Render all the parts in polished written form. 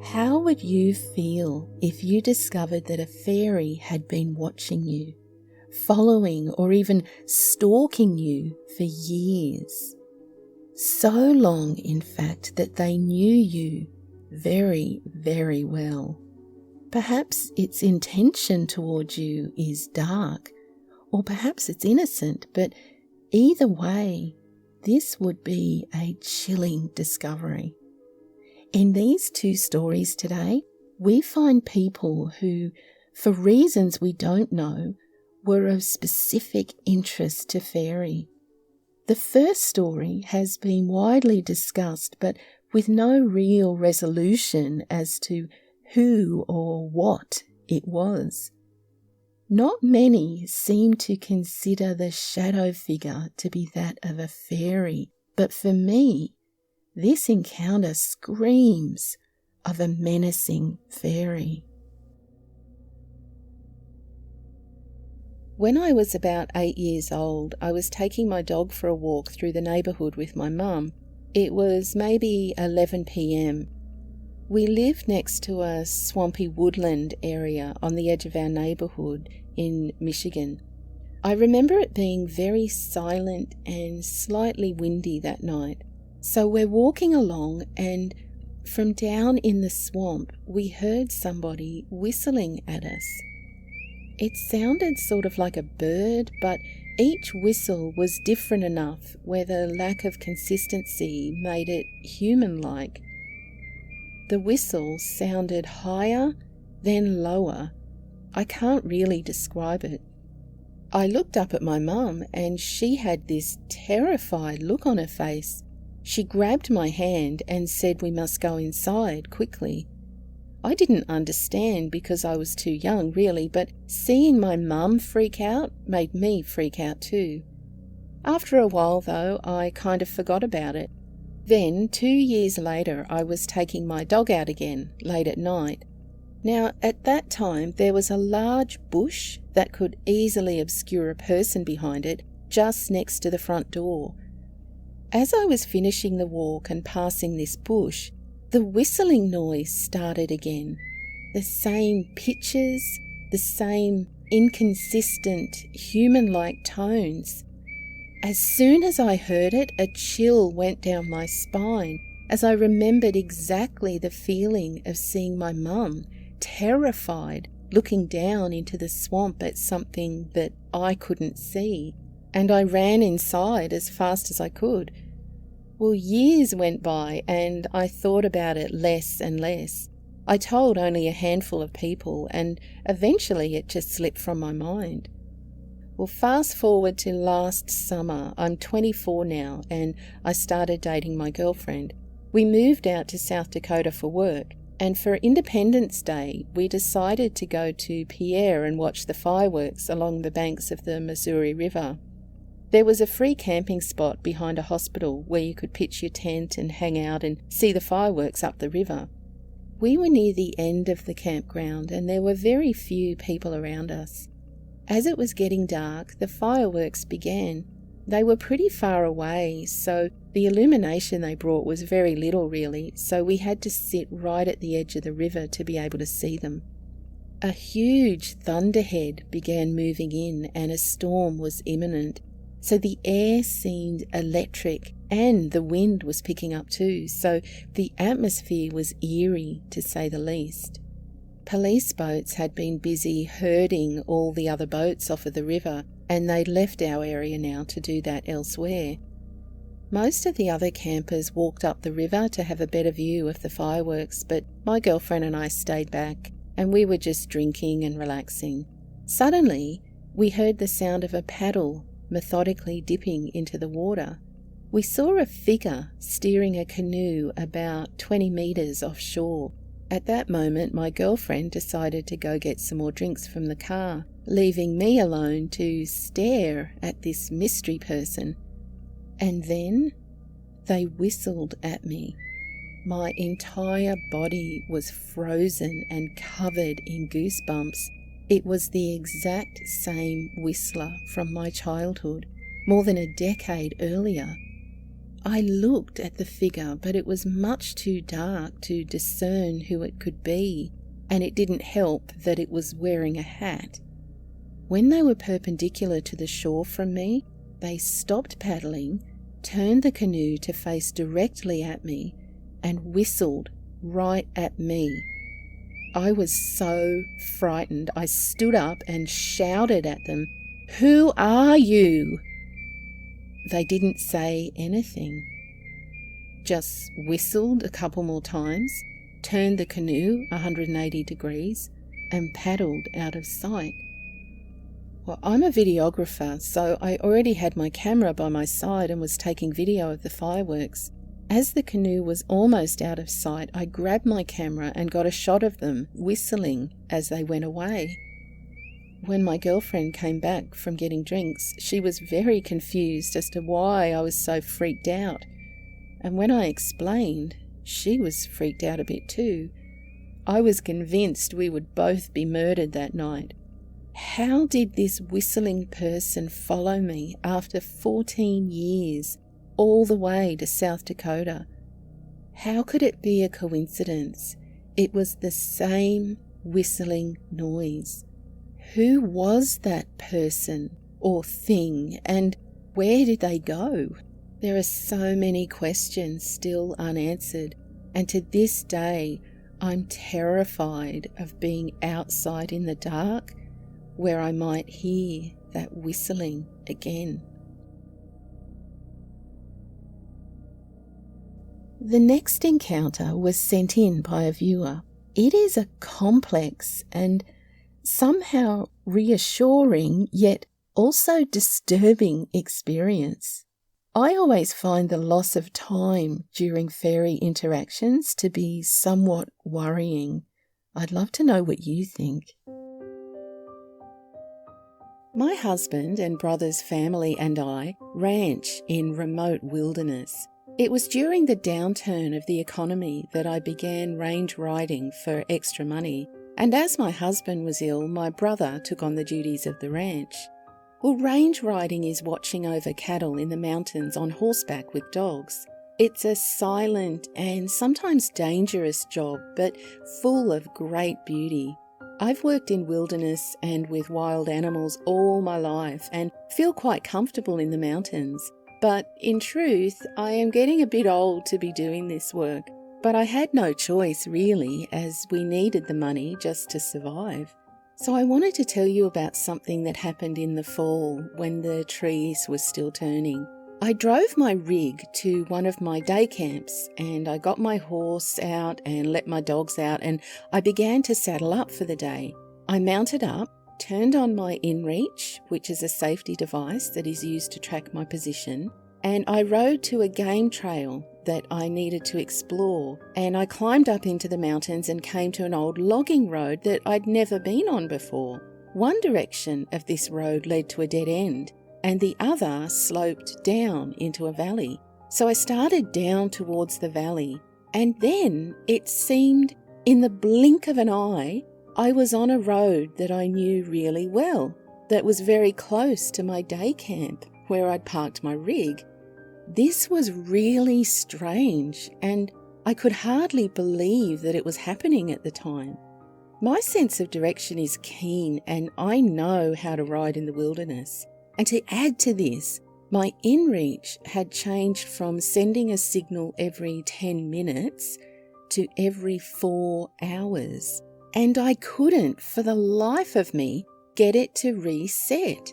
How would you feel if you discovered that a fairy had been watching you, following or even stalking you for years? So long, in fact, that they knew you very, very well. Perhaps its intention towards you is dark, or perhaps it's innocent, but either way, this would be a chilling discovery. In these two stories today, we find people who, for reasons we don't know, were of specific interest to fairy. The first story has been widely discussed, but with no real resolution as to who or what it was. Not many seem to consider the shadow figure to be that of a fairy, but for me, this encounter screams of a menacing fairy. When I was about 8 years old, I was taking my dog for a walk through the neighbourhood with my mum. It was maybe 11 p.m. We lived next to a swampy woodland area on the edge of our neighbourhood in Michigan. I remember it being very silent and slightly windy that night. So we're walking along, and from down in the swamp, we heard somebody whistling at us. It sounded sort of like a bird, but each whistle was different enough where the lack of consistency made it human-like. The whistle sounded higher, then lower. I can't really describe it. I looked up at my mum, and she had this terrified look on her face. She grabbed my hand and said we must go inside quickly. I didn't understand because I was too young, really, but seeing my mum freak out made me freak out too. After a while, though, I kind of forgot about it. Then, 2 years later, I was taking my dog out again, late at night. Now, at that time, there was a large bush that could easily obscure a person behind it, just next to the front door. As I was finishing the walk and passing this bush, the whistling noise started again. The same pitches, the same inconsistent, human-like tones. As soon as I heard it, a chill went down my spine as I remembered exactly the feeling of seeing my mum, terrified, looking down into the swamp at something that I couldn't see, and I ran inside as fast as I could. Well, years went by and I thought about it less and less. I told only a handful of people, and eventually it just slipped from my mind. Well, fast forward to last summer. I'm 24 now, and I started dating my girlfriend. We moved out to South Dakota for work, and for Independence Day, we decided to go to Pierre and watch the fireworks along the banks of the Missouri River. There was a free camping spot behind a hospital where you could pitch your tent and hang out and see the fireworks up the river. We were near the end of the campground, and there were very few people around us. As it was getting dark, the fireworks began. They were pretty far away, so the illumination they brought was very little really, so we had to sit right at the edge of the river to be able to see them. A huge thunderhead began moving in, and a storm was imminent, so the air seemed electric, and the wind was picking up too, so the atmosphere was eerie, to say the least. Police boats had been busy herding all the other boats off of the river, and they'd left our area now to do that elsewhere. Most of the other campers walked up the river to have a better view of the fireworks, but my girlfriend and I stayed back, and we were just drinking and relaxing. Suddenly, we heard the sound of a paddle methodically dipping into the water. We saw a figure steering a canoe about 20 meters offshore. At that moment, my girlfriend decided to go get some more drinks from the car, leaving me alone to stare at this mystery person. And then they whistled at me. My entire body was frozen and covered in goosebumps. It was the exact same whistler from my childhood, more than a decade earlier. I looked at the figure, but it was much too dark to discern who it could be, and it didn't help that it was wearing a hat. When they were perpendicular to the shore from me, they stopped paddling, turned the canoe to face directly at me, and whistled right at me. I was so frightened. I stood up and shouted at them, "Who are you?" They didn't say anything, just whistled a couple more times, turned the canoe 180 degrees, and paddled out of sight. Well, I'm a videographer, so I already had my camera by my side and was taking video of the fireworks. As the canoe was almost out of sight, I grabbed my camera and got a shot of them whistling as they went away. When my girlfriend came back from getting drinks, she was very confused as to why I was so freaked out. And when I explained, she was freaked out a bit too. I was convinced we would both be murdered that night. How did this whistling person follow me after 14 years, all the way to South Dakota? How could it be a coincidence? It was the same whistling noise. Who was that person or thing, and where did they go? There are so many questions still unanswered, and to this day I'm terrified of being outside in the dark where I might hear that whistling again. The next encounter was sent in by a viewer. It is a complex and somehow reassuring yet also disturbing experience. I always find the loss of time during fairy interactions to be somewhat worrying. I'd love to know what you think. My husband and brother's family and I ranch in remote wilderness. It was during the downturn of the economy that I began range riding for extra money, and as my husband was ill, my brother took on the duties of the ranch. Well, range riding is watching over cattle in the mountains on horseback with dogs. It's a silent and sometimes dangerous job, but full of great beauty. I've worked in wilderness and with wild animals all my life and feel quite comfortable in the mountains. But in truth, I am getting a bit old to be doing this work. But I had no choice really, as we needed the money just to survive. So I wanted to tell you about something that happened in the fall when the trees were still turning. I drove my rig to one of my day camps and I got my horse out and let my dogs out and I began to saddle up for the day. I mounted up, turned on my InReach, which is a safety device that is used to track my position, and I rode to a game trail that I needed to explore, and I climbed up into the mountains and came to an old logging road that I'd never been on before. One direction of this road led to a dead end, and the other sloped down into a valley. So I started down towards the valley, and then it seemed in the blink of an eye, I was on a road that I knew really well, that was very close to my day camp where I'd parked my rig. This was really strange, and I could hardly believe that it was happening at the time. My sense of direction is keen, and I know how to ride in the wilderness. And to add to this, my InReach had changed from sending a signal every 10 minutes to every 4 hours. And I couldn't, for the life of me, get it to reset.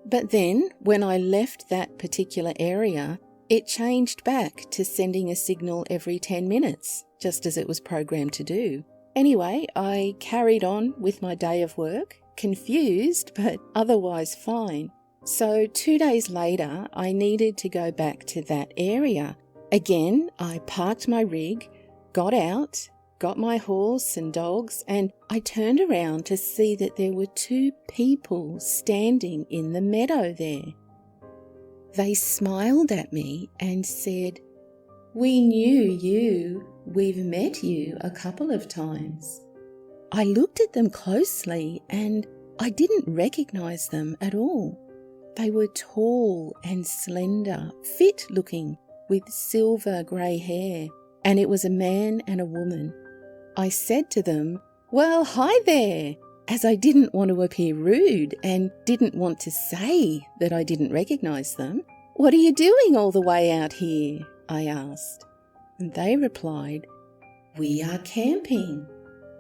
But then, when I left that particular area, it changed back to sending a signal every 10 minutes, just as it was programmed to do. Anyway, I carried on with my day of work, confused, but otherwise fine. So 2 days later, I needed to go back to that area. Again, I parked my rig, got out, got my horse and dogs, and I turned around to see that there were 2 people standing in the meadow there. They smiled at me and said, "We knew you. We've met you a couple of times." I looked at them closely and I didn't recognize them at all. They were tall and slender, fit looking, with silver grey hair, and it was a man and a woman. I said to them, "Well, hi there," as I didn't want to appear rude and didn't want to say that I didn't recognise them. "What are you doing all the way out here?" I asked. And they replied, "We are camping."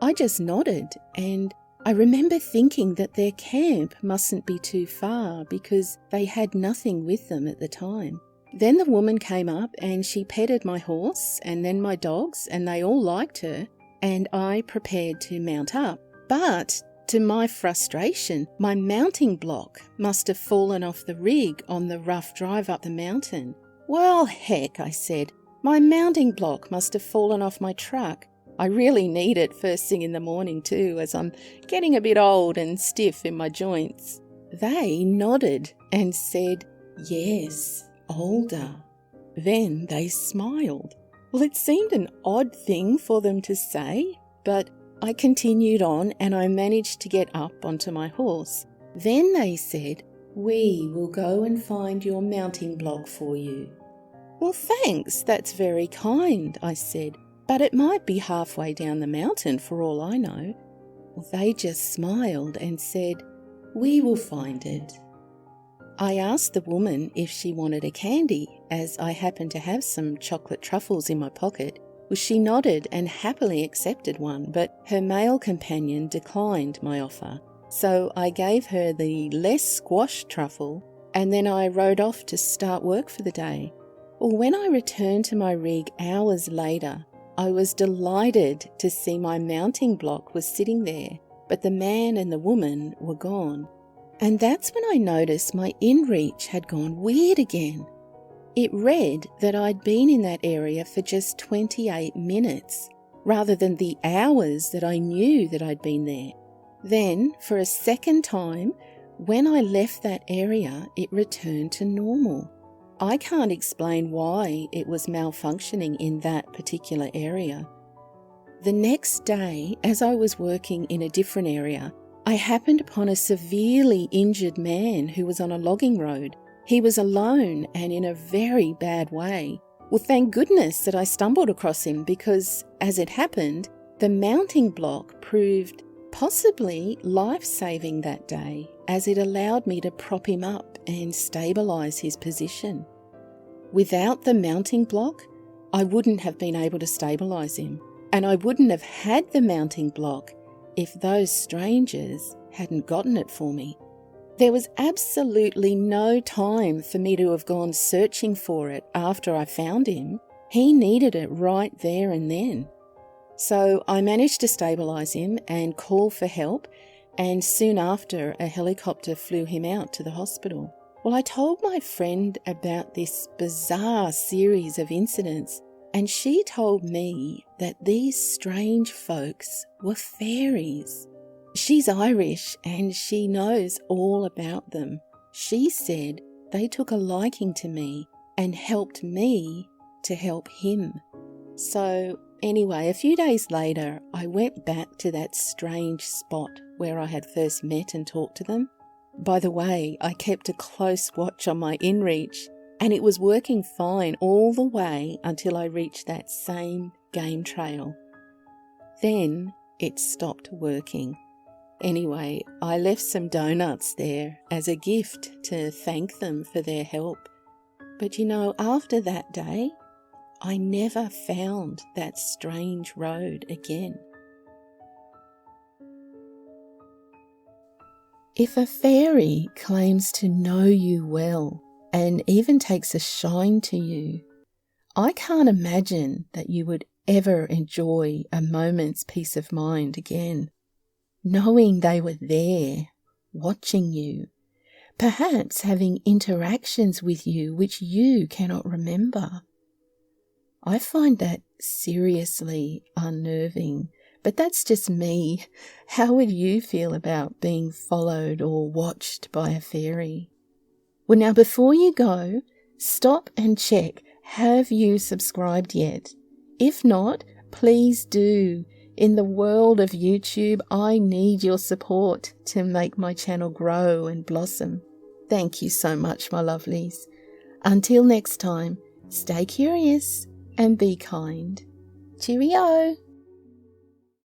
I just nodded, and I remember thinking that their camp mustn't be too far because they had nothing with them at the time. Then the woman came up and she petted my horse and then my dogs, and they all liked her, and I prepared to mount up. But to my frustration, my mounting block must have fallen off the rig on the rough drive up the mountain. "Well, heck," I said, "my mounting block must have fallen off my truck. I really need it first thing in the morning too, as I'm getting a bit old and stiff in my joints." They nodded and said, "Yes, older." Then they smiled. Well, it seemed an odd thing for them to say, but I continued on and I managed to get up onto my horse. Then they said, "We will go and find your mounting block for you." "Well, thanks, that's very kind," I said, "but it might be halfway down the mountain for all I know." Well, they just smiled and said, "We will find it." I asked the woman if she wanted a candy, as I happened to have some chocolate truffles in my pocket. Well, she nodded and happily accepted one, but her male companion declined my offer. So I gave her the less squashed truffle, and then I rode off to start work for the day. Well, when I returned to my rig hours later, I was delighted to see my mounting block was sitting there, but the man and the woman were gone. And that's when I noticed my inReach had gone weird again. It read that I'd been in that area for just 28 minutes, rather than the hours that I knew that I'd been there. Then, for a second time, when I left that area, it returned to normal. I can't explain why it was malfunctioning in that particular area. The next day, as I was working in a different area, I happened upon a severely injured man who was on a logging road. He was alone and in a very bad way. Well, thank goodness that I stumbled across him because, as it happened, the mounting block proved possibly life-saving that day, as it allowed me to prop him up and stabilise his position. Without the mounting block, I wouldn't have been able to stabilise him, and I wouldn't have had the mounting block if those strangers hadn't gotten it for me. There was absolutely no time for me to have gone searching for it after I found him. He needed it right there and then. So I managed to stabilise him and call for help, and soon after a helicopter flew him out to the hospital. Well, I told my friend about this bizarre series of incidents, and she told me that these strange folks were fairies. She's Irish and she knows all about them. She said they took a liking to me and helped me to help him. So anyway, a few days later, I went back to that strange spot where I had first met and talked to them. By the way, I kept a close watch on my inReach, and it was working fine all the way until I reached that same game trail. Then it stopped working. Anyway, I left some donuts there as a gift to thank them for their help. But after that day, I never found that strange road again. If a fairy claims to know you well and even takes a shine to you, I can't imagine that you would ever enjoy a moment's peace of mind again, knowing they were there, watching you, perhaps having interactions with you which you cannot remember. I find that seriously unnerving, but that's just me. How would you feel about being followed or watched by a fairy? Well, now before you go, stop and check, have you subscribed yet? If not, please do. In the world of YouTube, I need your support to make my channel grow and blossom. Thank you so much, my lovelies. Until next time, Stay curious and be kind. Cheerio!